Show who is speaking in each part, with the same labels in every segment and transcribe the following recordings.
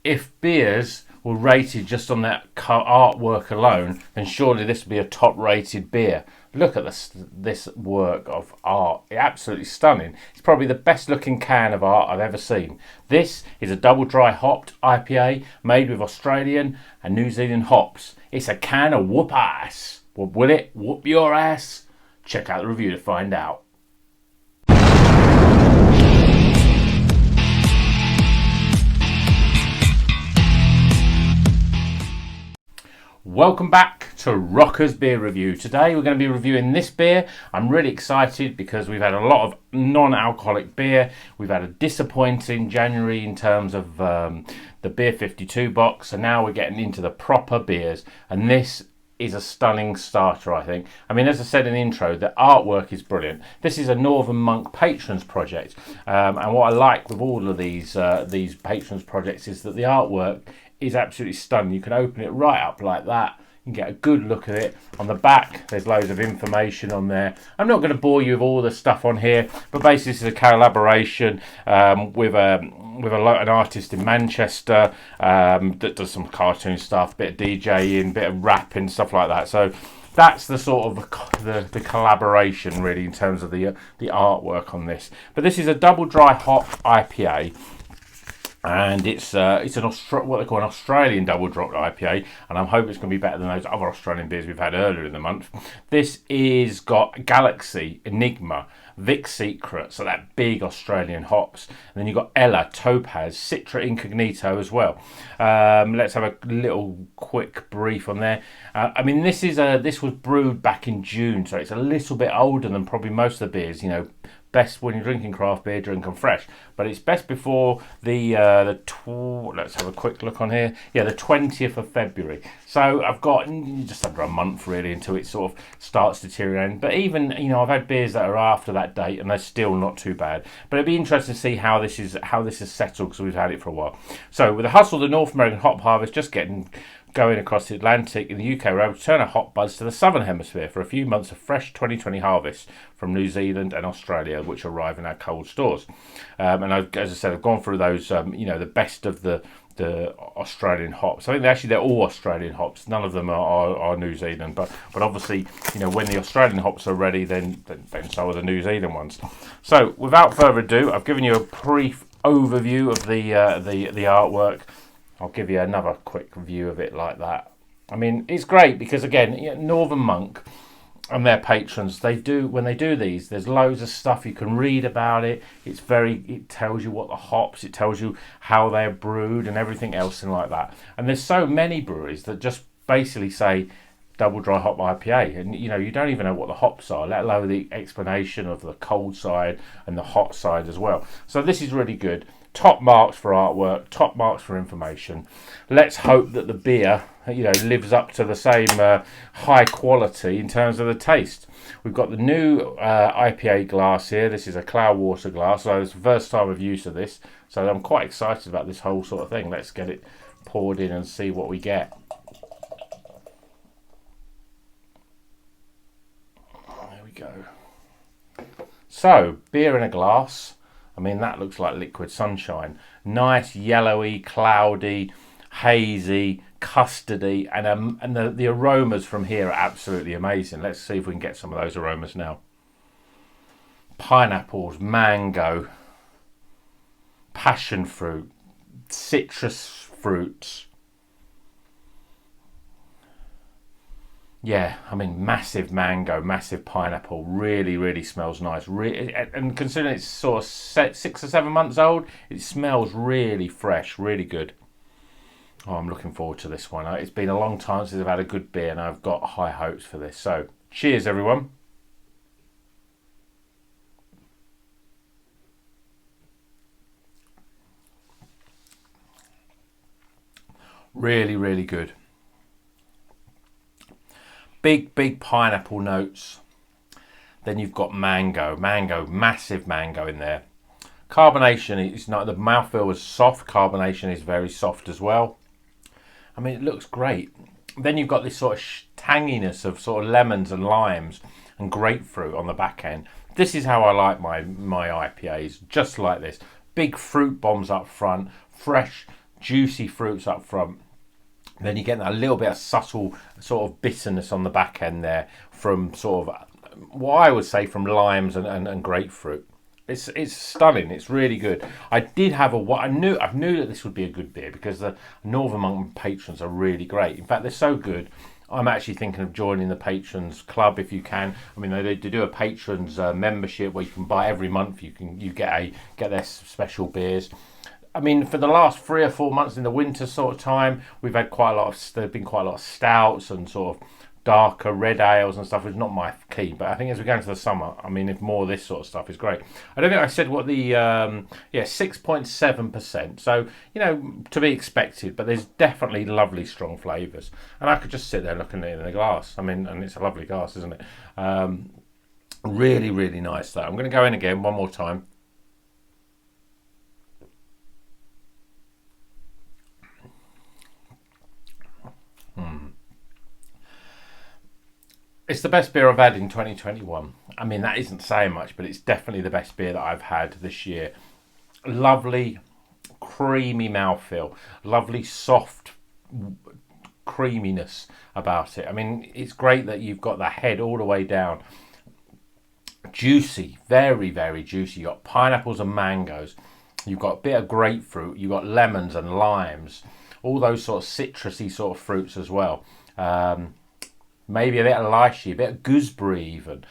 Speaker 1: if beers were rated just on that artwork alone, then surely this would be a top-rated beer. Look at this work of art. Absolutely stunning. It's probably the best-looking can of art I've ever seen. This is a double dry hopped IPA made with Australian and New Zealand hops. It's a can of Whup Ass. Well, will it whoop your ass? Check out the review to find out. Welcome back to Rocker's Beer Review. Today we're going to be reviewing this beer. I'm really excited because we've had a lot of non-alcoholic beer. We've had a disappointing January in terms of the Beer 52 box, and now we're getting into the proper beers, and this is a stunning starter, I think. I mean, as I said in the intro, the artwork is brilliant. This is a Northern Monk Patrons project, and what I like with all of these Patrons projects is that the artwork is absolutely stunning. You can open it right up like that. You can get a good look at it. On the back, there's loads of information on there. I'm not going to bore you with all the stuff on here, but basically this is a collaboration with an artist in Manchester that does some cartoon stuff, bit of DJing, bit of rapping, stuff like that. So that's the sort of the collaboration really in terms of the artwork on this. But this is a double dry hop IPA. And it's what they call an Australian double dropped IPA, and I'm hoping it's going to be better than those other Australian beers we've had earlier in the month. This is got Galaxy, Enigma, Vic Secret, so that big Australian hops. And then you've got Ella, Topaz, Citra Incognito as well. Let's have a little quick brief on there. I mean, this was brewed back in June, so it's a little bit older than probably most of the beers. You know, best when you're drinking craft beer, drink them fresh. But it's best before let's have a quick look on here. Yeah, the 20th of February. So I've got just under a month really until it sort of starts deteriorating. But even, you know, I've had beers that are after that date and they're still not too bad. But it'd be interesting to see how this is settled because we've had it for a while. So with the hustle of the North American hop harvest just getting going across the Atlantic, in the UK, we're able to turn our hop buds to the Southern Hemisphere for a few months of fresh 2020 harvests from New Zealand and Australia, which arrive in our cold stores. And as I said, I've gone through those, the best of the Australian hops. I think they're all Australian hops. None of them are New Zealand, but obviously, you know, when the Australian hops are ready, then so are the New Zealand ones. So without further ado, I've given you a brief overview of the artwork. I'll give you another quick view of it like that. I mean, it's great because, again, Northern Monk and their patrons, when they do these, there's loads of stuff you can read about it. It tells you what the hops, it tells you how they're brewed and everything else and like that. And there's so many breweries that just basically say double dry hop IPA, and you know, you don't even know what the hops are, let alone the explanation of the cold side and the hot side as well. So this is really good. Top marks for artwork, top marks for information. Let's hope that the beer, you know, lives up to the same high quality in terms of the taste. We've got the new IPA glass here. This is a cloud water glass, so it's the first time of use of this. So I'm quite excited about this whole sort of thing. Let's get it poured in and see what we get. There we go. So, beer in a glass. I mean, that looks like liquid sunshine. Nice, yellowy, cloudy, hazy, custardy, and the aromas from here are absolutely amazing. Let's see if we can get some of those aromas now. Pineapples, mango, passion fruit, citrus fruits. Yeah, I mean, massive mango, massive pineapple, really, really smells nice. And considering it's sort of 6 or 7 months old, it smells really fresh, really good. Oh, I'm looking forward to this one. It's been a long time since I've had a good beer, and I've got high hopes for this. So, cheers, everyone. Really, really good. Big pineapple notes. Then you've got mango, massive mango in there. Carbonation is not, the mouthfeel is soft. Carbonation is very soft as well. I mean, it looks great. Then you've got this sort of tanginess of sort of lemons and limes and grapefruit on the back end. This is how I like my IPAs, just like this. Big fruit bombs up front, fresh, juicy fruits up front. Then you get that little bit of subtle sort of bitterness on the back end there from sort of what I would say from limes and grapefruit. It's stunning. It's really good. I did have I knew that this would be a good beer because the Northern Monk patrons are really great. In fact, they're so good. I'm actually thinking of joining the patrons club if you can. I mean, they do a patrons membership where you can buy every month. You get their special beers. I mean, for the last 3 or 4 months in the winter sort of time, we've had there've been quite a lot of stouts and sort of darker red ales and stuff. Is not my key, but I think as we go into the summer, I mean, if more of this sort of stuff is great. I don't think I said what the 6.7%. So to be expected, but there's definitely lovely strong flavours, and I could just sit there looking at it in the glass. I mean, and it's a lovely glass, isn't it? Really, really nice though. I'm going to go in again one more time. It's the best beer I've had in 2021. I mean, that isn't saying much, but it's definitely the best beer that I've had this year. Lovely, creamy mouthfeel. Lovely, soft creaminess about it. I mean, it's great that you've got the head all the way down. Juicy, very, very juicy. You've got pineapples and mangoes. You've got a bit of grapefruit. You've got lemons and limes. All those sort of citrusy sort of fruits as well. Maybe a bit of lychee, a bit of gooseberry even.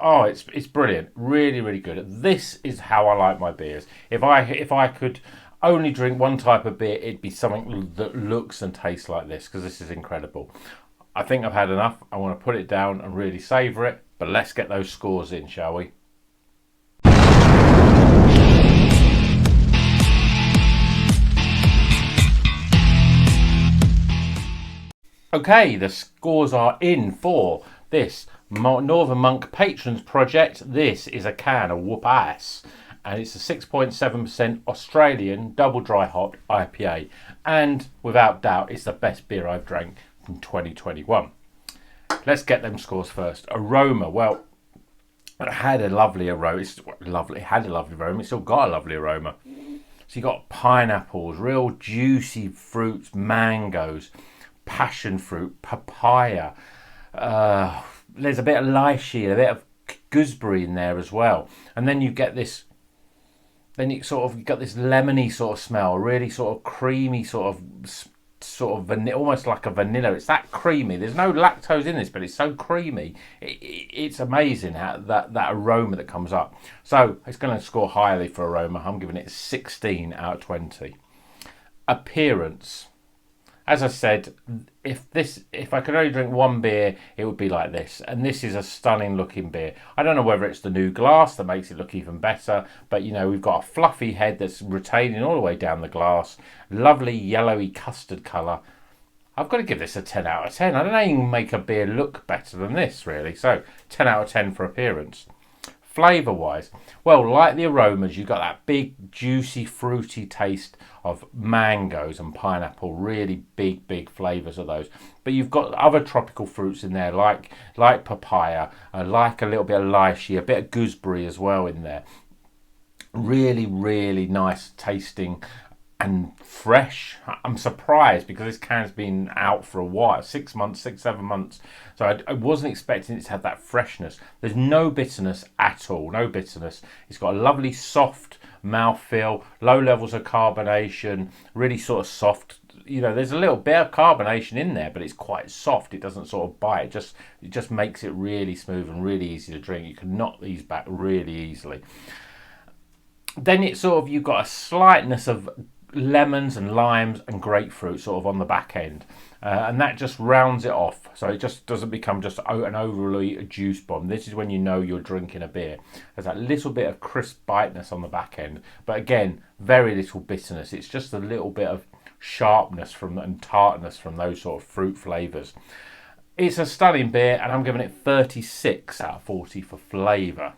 Speaker 1: Oh, it's brilliant. Really, really good. This is how I like my beers. If I could only drink one type of beer, it'd be something that looks and tastes like this, because this is incredible. I think I've had enough. I want to put it down and really savour it. But let's get those scores in, shall we? Okay, the scores are in for this Northern Monk Patrons project. This is a can of Whup Ass, and it's a 6.7% Australian double dry hop IPA, and without doubt it's the best beer I've drank from 2021. Let's get them scores first. Aroma, well, it had a lovely aroma. It had a lovely aroma. It's still got a lovely aroma. So you got pineapples, real juicy fruits, mangoes, passion fruit, papaya. There's a bit of lychee, a bit of gooseberry in there as well, and then you get this. Then you got this lemony sort of smell, really sort of creamy, sort of vanilla, almost like a vanilla. It's that creamy. There's no lactose in this, but it's so creamy. It's amazing how that aroma that comes up. So it's going to score highly for aroma. I'm giving it 16 out of 20. Appearance. As I said, if I could only drink one beer, it would be like this. And this is a stunning looking beer. I don't know whether it's the new glass that makes it look even better, but we've got a fluffy head that's retaining all the way down the glass. Lovely yellowy custard colour. I've got to give this a 10 out of 10. I don't know, you can make a beer look better than this, really. So 10 out of 10 for appearance. Flavour wise, well, like the aromas, you've got that big juicy fruity taste of mangoes and pineapple, really big flavours of those, but you've got other tropical fruits in there like papaya, like a little bit of lychee, a bit of gooseberry as well in there. Really nice tasting and fresh. I'm surprised because this can's been out for a while, 6 months, 7 months. So I wasn't expecting it to have that freshness. There's no bitterness at all, no bitterness. It's got a lovely soft mouthfeel, low levels of carbonation, really sort of soft. There's a little bit of carbonation in there, but it's quite soft. It doesn't sort of bite. It just makes it really smooth and really easy to drink. You can knock these back really easily. Then you've got a slightness of lemons and limes and grapefruit sort of on the back end, and that just rounds it off, so it just doesn't become just an overly juice bomb. This is when you're drinking a beer. There's that little bit of crisp biteness on the back end, but again, very little bitterness. It's just a little bit of sharpness and tartness from those sort of fruit flavours. It's a stunning beer, and I'm giving it 36 out of 40 for flavour.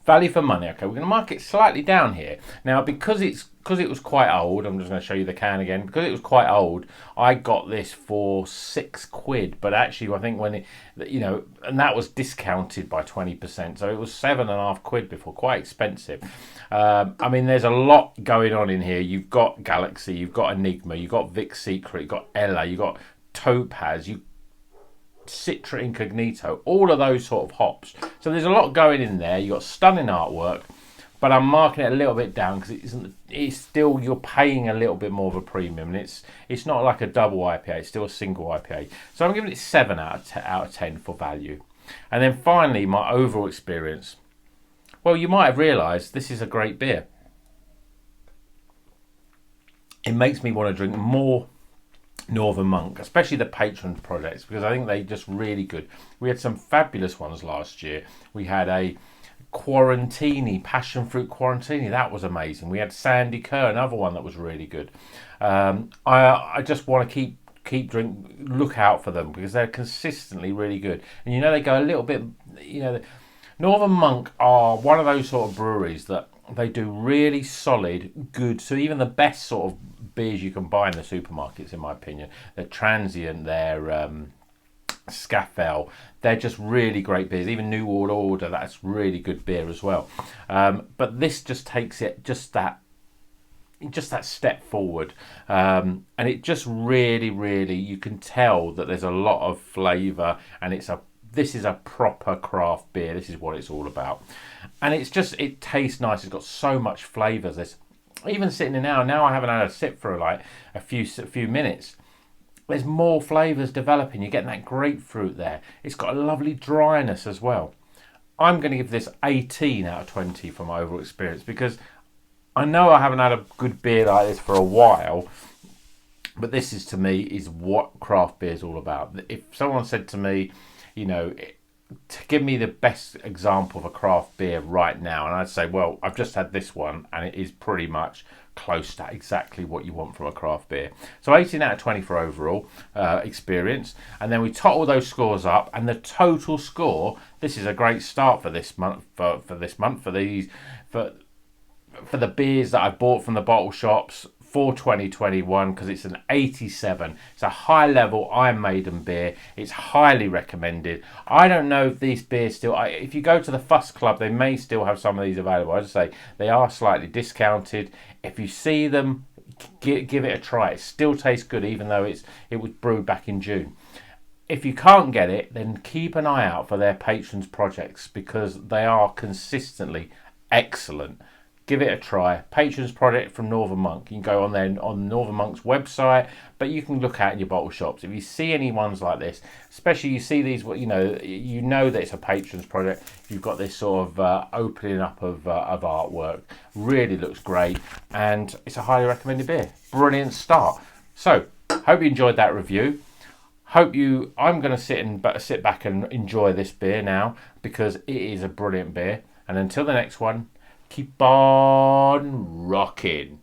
Speaker 1: Value for money. Okay, we're going to mark it slightly down here now because it's because it was quite old, I'm just going to show you the can again. Because it was quite old, I got this for £6. But actually, I think when it, you know, and that was discounted by 20%. So it was £7.50 before, quite expensive. I mean, there's a lot going on in here. You've got Galaxy, you've got Enigma, you've got Vic Secret, you've got Ella, you've got Topaz, Citra Incognito, all of those sort of hops. So there's a lot going in there. You've got stunning artwork. But I'm marking it a little bit down because it's still, you're paying a little bit more of a premium, and it's not like a double IPA, it's still a single IPA. So I'm giving it 7 out of 10 for value. And then finally, my overall experience. Well, you might have realised this is a great beer. It makes me want to drink more Northern Monk, especially the Patrons projects, because I think they're just really good. We had some fabulous ones last year. We had a Quarantini, passion fruit Quarantini, that was amazing. We had Sandy Kerr, another one that was really good. I just want to look out for them because they're consistently really good. And you know, they go a little bit, you know, Northern Monk are one of those sort of breweries that they do really solid, good. So even the best sort of beers you can buy in the supermarkets, in my opinion, they're transient, they're Scaffell, they're just really great beers. Even New World Order, that's really good beer as well. But this just takes it just that step forward, and it just really, you can tell that there's a lot of flavour, and this is a proper craft beer. This is what it's all about, and it tastes nice. It's got so much flavours. There's even sitting in now I haven't had a sip for like a few minutes. There's more flavours developing. You're getting that grapefruit there. It's got a lovely dryness as well. I'm going to give this 18 out of 20 from my overall experience because I know I haven't had a good beer like this for a while, but this is, to me, is what craft beer is all about. If someone said to me, you know, to give me the best example of a craft beer right now, and I'd say, well, I've just had this one and it is pretty much close to exactly what you want from a craft beer. So 18 out of 20 for overall experience, and then we total those scores up, and the total score, this is a great start for this month, for the beers that I've bought from the bottle shops for 2021, because it's an 87. It's a high level Iron Maiden beer. It's highly recommended. I don't know if these beers still, if you go to the Fuss Club, they may still have some of these available. I just say they are slightly discounted. If you see them, give it a try. It still tastes good, even though it was brewed back in June. If you can't get it, then keep an eye out for their Patrons projects, because they are consistently excellent. Give it a try. Patrons project from Northern Monk. You can go on there on Northern Monk's website, but you can look out in your bottle shops. If you see any ones like this, especially you see these, you know that it's a Patrons project. You've got this sort of opening up of artwork. Really looks great, and it's a highly recommended beer. Brilliant start. So, hope you enjoyed that review. I'm going to sit back and enjoy this beer now, because it is a brilliant beer. And until the next one, keep on rocking.